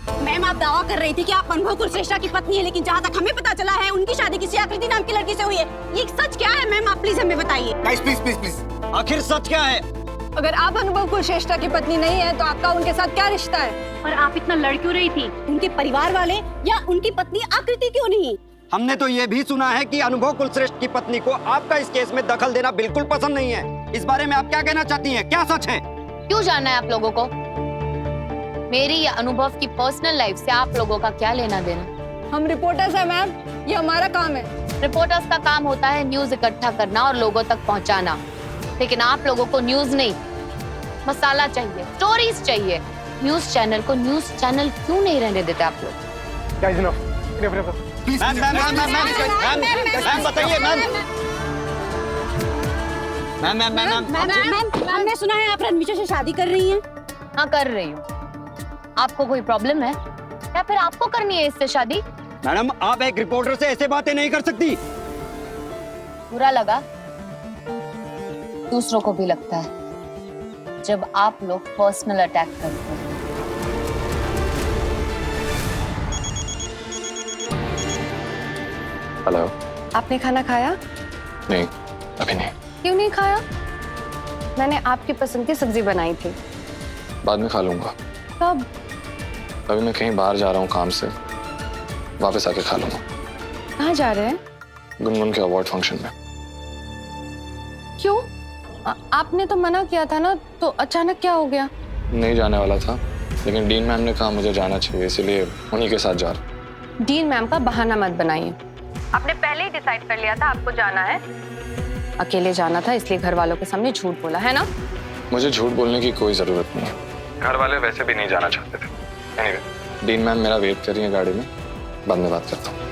Ma'am आप दावा कर रही थी कि आप अनुभव कुलश्रेष्ठा की पत्नी है, लेकिन जहाँ तक हमें पता चला है उनकी शादी किसी आकृति नाम की लड़की से हुई है। ये सच क्या है मैम? आप प्लीज हमें बताइए। प्लीज प्लीज प्लीज, आखिर सच क्या है? अगर आप अनुभव कुलश्रेष्ठा की पत्नी नहीं है तो आपका उनके साथ क्या रिश्ता है? और आप इतना लड़ क्यों रही थी? उनके परिवार वाले या उनकी पत्नी आकृति क्यों नहीं? हमने तो ये भी सुना है कि अनुभव कुलश्रेष्ठ की पत्नी को आपका इस केस में दखल देना बिल्कुल पसंद नहीं है। इस बारे में आप क्या कहना चाहती हैं? क्या सच है? क्यों जानना है आप लोगों को? मेरी या अनुभव की पर्सनल लाइफ से आप लोगों का क्या लेना देना? हम रिपोर्टर्स हैं मैम, ये हमारा काम है। रिपोर्टर्स का काम होता है न्यूज इकट्ठा करना और लोगों तक पहुंचाना, लेकिन आप लोगों को न्यूज नहीं, मसाला चाहिए, स्टोरीज चाहिए। न्यूज चैनल को न्यूज चैनल क्यों नहीं रहने देते आप लोग? मैम बताइए मैम। मैम हमने सुना है आप रणवीर से शादी कर रही हैं। हाँ कर रही हूँ। आपको कोई प्रॉब्लम है या फिर आपको करनी है इससे शादी? मैडम आप एक रिपोर्टर से ऐसे बातें नहीं कर सकती। बुरा लगा? दूसरों को भी लगता है जब आप लोग पर्सनल अटैक करते हैं। हेलो। आपने खाना खाया? नहीं, अभी नहीं। क्यों नहीं खाया? मैंने आपकी पसंद की सब्जी बनाई थी। बाद में खा लूंगा। कब? अभी मैं कहीं बाहर जा रहा हूँ काम से, वापस आके खा लूंगा। कहाँ जा रहे हैं? गुनगुन के अवार्ड फंक्शन में। क्यों? आपने तो मना किया था ना, तो अचानक क्या हो गया? नहीं जाने वाला था, लेकिन डीन मैम ने कहा मुझे जाना चाहिए, इसलिए उन्हीं के साथ जा रहा। डीन मैम का बहाना मत बनाइए। आपने पहले ही डिसाइड कर लिया था आपको जाना है। अकेले जाना था इसलिए घर वालों के सामने झूठ बोला है ना? मुझे झूठ बोलने की कोई जरूरत नहीं है। घर वाले वैसे भी नहीं जाना चाहते थे। एनीवे, डीन मैम मेरा वेट कर रही है गाड़ी में, बाद में बात करता हूँ।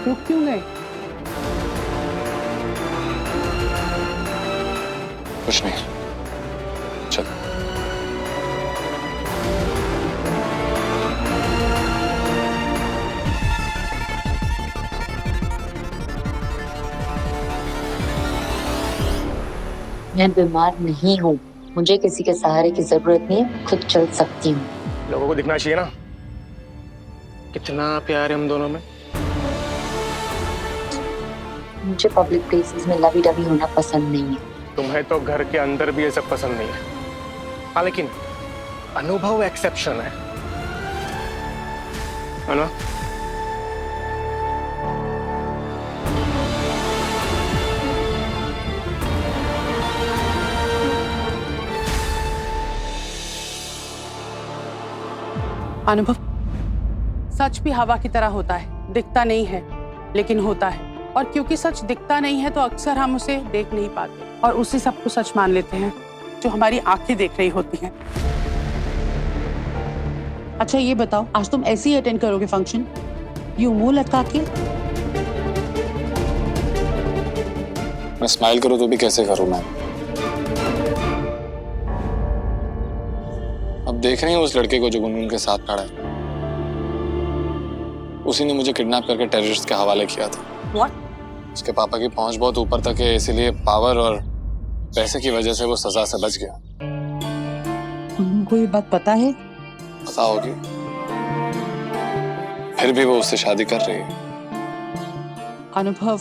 रुक क्यों गए? कुछ नहीं, चल। मैं बीमार नहीं हूँ, मुझे किसी के सहारे की जरूरत नहीं है, खुद चल सकती हूँ। लोगों को दिखना चाहिए ना कितना प्यार है हम दोनों में। मुझे पब्लिक प्लेसेस में लवी डवी होना पसंद नहीं है। तुम्हें तो घर के अंदर भी ये सब पसंद नहीं है। हाँ लेकिन अनुभव एक्सेप्शन है ना? अनुभव, सच भी हवा की तरह होता है, दिखता नहीं है लेकिन होता है। और क्योंकि सच दिखता नहीं है तो अक्सर हम उसे देख नहीं पाते और उसी सब को सच मान लेते हैं जो हमारी आंखें देख रही होती हैं। अच्छा ये बताओ, आज तुम ऐसे ही अटेंड करोगे फंक्शन, यूं मुंह लटका के? मैं स्माइल करूँ तो भी कैसे करूँ मैं? अब देख रही हूँ उस लड़के को जो गुनगुन के साथ खड़ा है, उसी ने मुझे किडनैप करके टेररिस्ट के हवाले किया था। What? उसके पापा की पहुंच बहुत ऊपर तक है, इसीलिए पावर और पैसे की वजह से वो सजा से बच गया। उनको ये बात पता है? पता होगी, फिर भी वो उससे शादी कर रही है। अनुभव,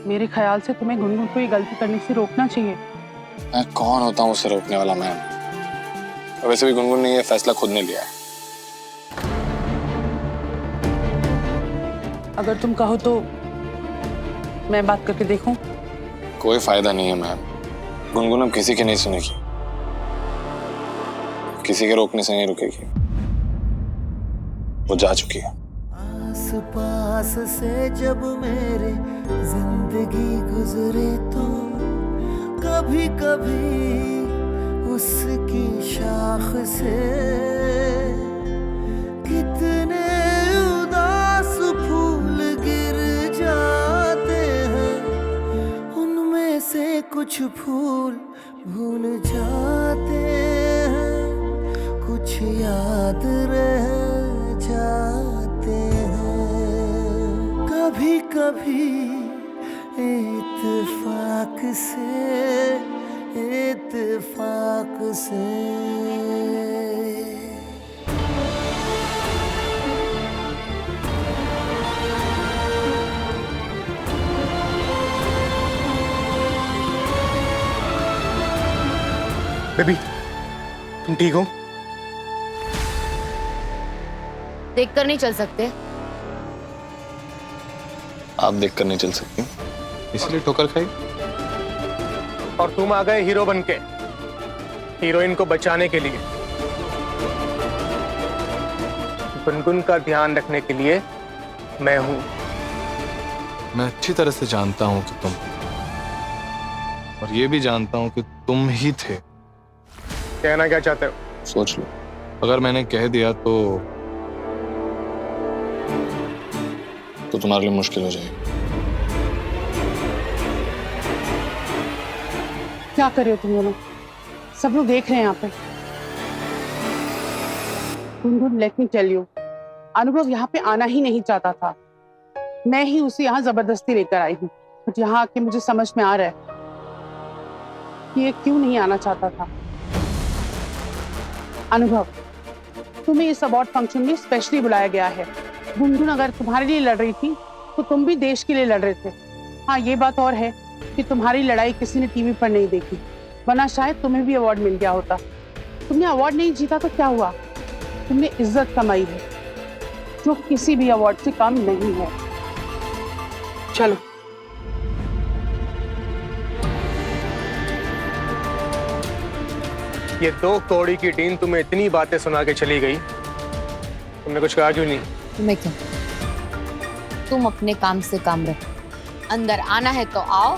मेरे ख्याल से तुम्हें गुनगुन को ये गलती करने से रोकना चाहिए। मैं कौन होता हूँ उसे रोकने वाला? मैं वैसे भी गुनगुन ने ये फैसला खुद ने लिया है। अगर तुम कहो तो मैं बात करके देखूं? कोई फायदा नहीं है मैम, गुनगुन अब किसी की नहीं सुनेगी, किसी के रोकने से नहीं रुकेगी, वो जा चुकी है। आस पास से जब मेरे जिंदगी गुजरे तो कभी कभी उसकी शाख से कितने उदास फूल गिर जाते हैं, उनमें से कुछ फूल भूल जाते हैं, कुछ याद रह जाते हैं। कभी कभी इत्तेफाक से बेबी, तुम ठीक हो? देखकर नहीं चल सकते? आप देखकर नहीं चल सकती, इसलिए ठोकर खाई। और तुम आ गए हीरो बनके, हीरोइन को बचाने के लिए, गुनगुन का ध्यान रखने के लिए मैं हूं। मैं अच्छी तरह से जानता हूं कि तुम, और ये भी जानता हूं कि तुम ही थे। कहना क्या चाहते हो? सोच लो, अगर मैंने कह दिया तो तुम्हारे लिए मुश्किल हो जाएगी। क्या कर रहे हो तुम दोनों? सब लोग देख रहे हैं यहाँ पे। Gungun, let me tell you, Anubhav यहाँ पे आना ही नहीं चाहता था। मैं ही उसे यहाँ जबरदस्ती लेकर आई हूँ। बट यहाँ आके मुझे समझ में आ रहा है कि ये क्यों नहीं आना चाहता था। अनुभव, तुम्हें इस अवार्ड फंक्शन में स्पेशली बुलाया गया है। गुनगुन अगर तुम्हारे लिए लड़ रही थी तो तुम भी देश के लिए लड़ रहे थे। हाँ, ये बात और है कि तुम्हारी लड़ाई किसी ने टीवी पर नहीं देखी, वरना शायद तुम्हें भी अवार्ड मिल गया होता। तुमने अवार्ड नहीं जीता तो क्या हुआ? तुमने इज्जत कमाई है, जो किसी भी अवार्ड से कम नहीं है। चलो। ये 2 कौड़ी की डीन तुम्हें इतनी बातें सुना के चली गई, तुमने कुछ कहा क्यों नहीं? तुम्हें क्या? तुम अपने काम से काम रखो। अंदर आना है तो आओ,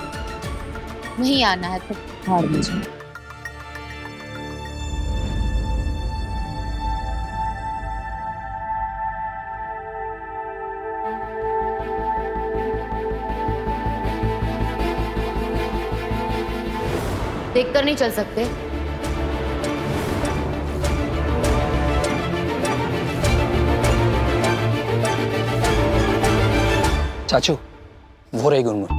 नहीं आना है तो बाहर में जाओ। देखकर नहीं चल सकते? चाचू, वो रही गुनगुन।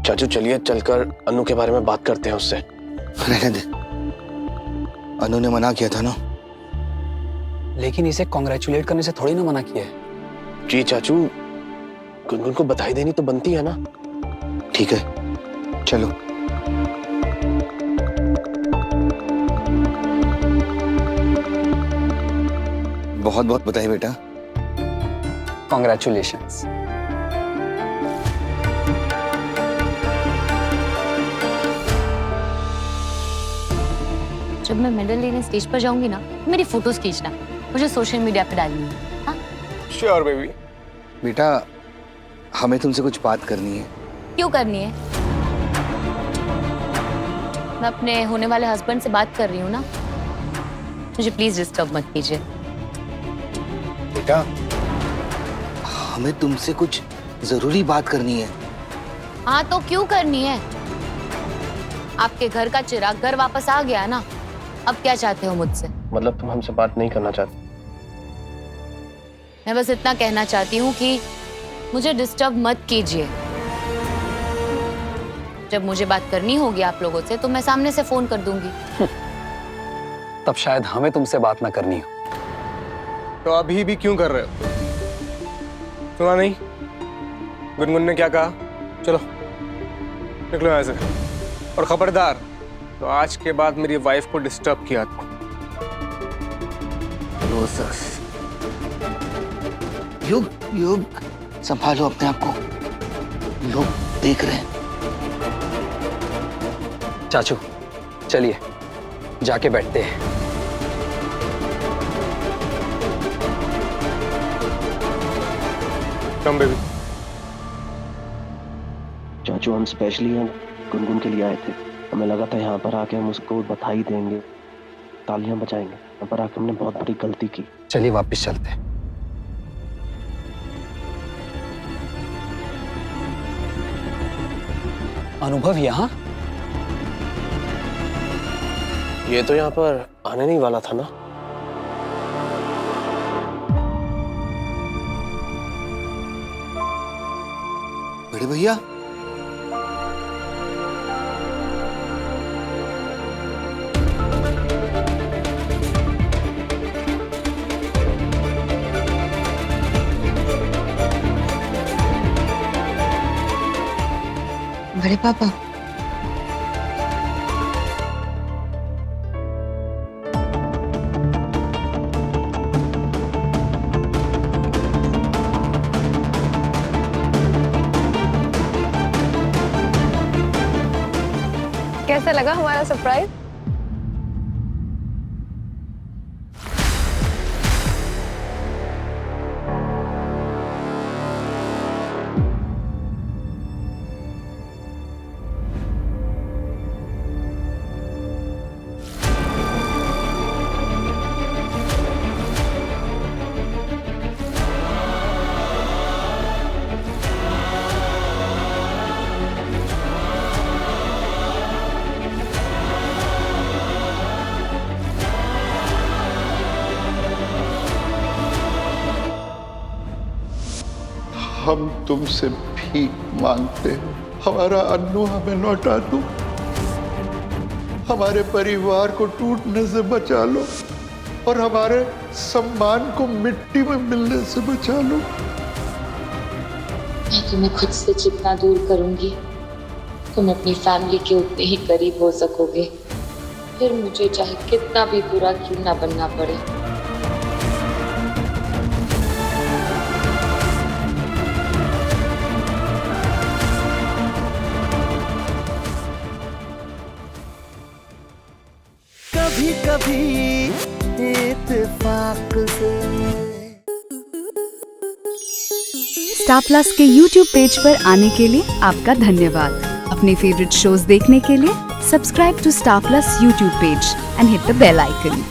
चाचू चलिए चलकर अनु के बारे में बात करते हैं उससे। रहने दे, अनु ने मना किया था ना। लेकिन इसे कॉन्ग्रेचुलेट करने से थोड़ी ना मना किया है। जी चाचू, गुनगुन को बधाई देनी तो बनती है ना। ठीक है, चलो। बहुत बहुत बधाई बेटा। कॉन्ग्रेचुलेशंस। जब मैं मेडल लेने स्टेज पर जाऊंगी ना, तो मेरी फोटोज खींचना, मुझे सोशल मीडिया पे डालनी है। हाँ? Sure baby. बेटा, हमें तुमसे कुछ बात करनी है। क्यों करनी है? मैं अपने होने वाले हस्बैंड से बात कर रही हूँ ना, मुझे प्लीज डिस्टर्ब मत कीजिए। बेटा, हमें तुमसे कुछ जरूरी बात करनी है। हाँ, तो क्यों करनी है? आपके घर का चिराग घर वापस आ गया ना, अब क्या चाहते हो मुझसे? मतलब तुम हमसे बात नहीं करना चाहती? मैं बस इतना कहना चाहती हूँ कि मुझे डिस्टर्ब मत कीजिए। जब मुझे बात करनी होगी आप लोगों से तो मैं सामने से फोन कर दूंगी। तब शायद हमें तुमसे बात ना करनी हो। तो अभी भी क्यों कर रहे हो? सुना नहीं गुनगुन ने क्या कहा? चलो निकलो यहाँ से। और खबरदार, तो आज के बाद मेरी वाइफ को डिस्टर्ब किया तो युग, युग, संभालो अपने आप को, लोग देख रहे हैं। चाचू चलिए जाके बैठते हैं। Come baby. चाचू हम स्पेशली यहाँ गुनगुन के लिए आए थे। हमें लगा था यहाँ पर आके हम उसको बधाई देंगे, तालियां बजाएंगे। यहाँ पर आके हमने बहुत बड़ी गलती की। चलिए वापस चलते हैं। अनुभव यहाँ? ये तो यहाँ पर आने नहीं वाला था ना। बड़े भैया, बड़े पापा, कैसा लगा हमारा सरप्राइज? हम तुमसे भीख मांगते हैं, हमारा अन्नू हमें लौटा दो, हमारे परिवार को टूटने से बचा लो और हमारे सम्मान को मिट्टी में मिलने से बचा लो। मैं तुम्हें खुद से जितना दूर करूंगी, तुम अपनी फैमिली के उतने ही करीब हो सकोगे। फिर मुझे चाहे कितना भी बुरा क्यों ना बनना पड़े। कभी कभी इत्तेफाक से। स्टार प्लस के YouTube पेज पर आने के लिए आपका धन्यवाद। अपने फेवरेट शोज देखने के लिए subscribe to star plus YouTube page and hit the bell icon.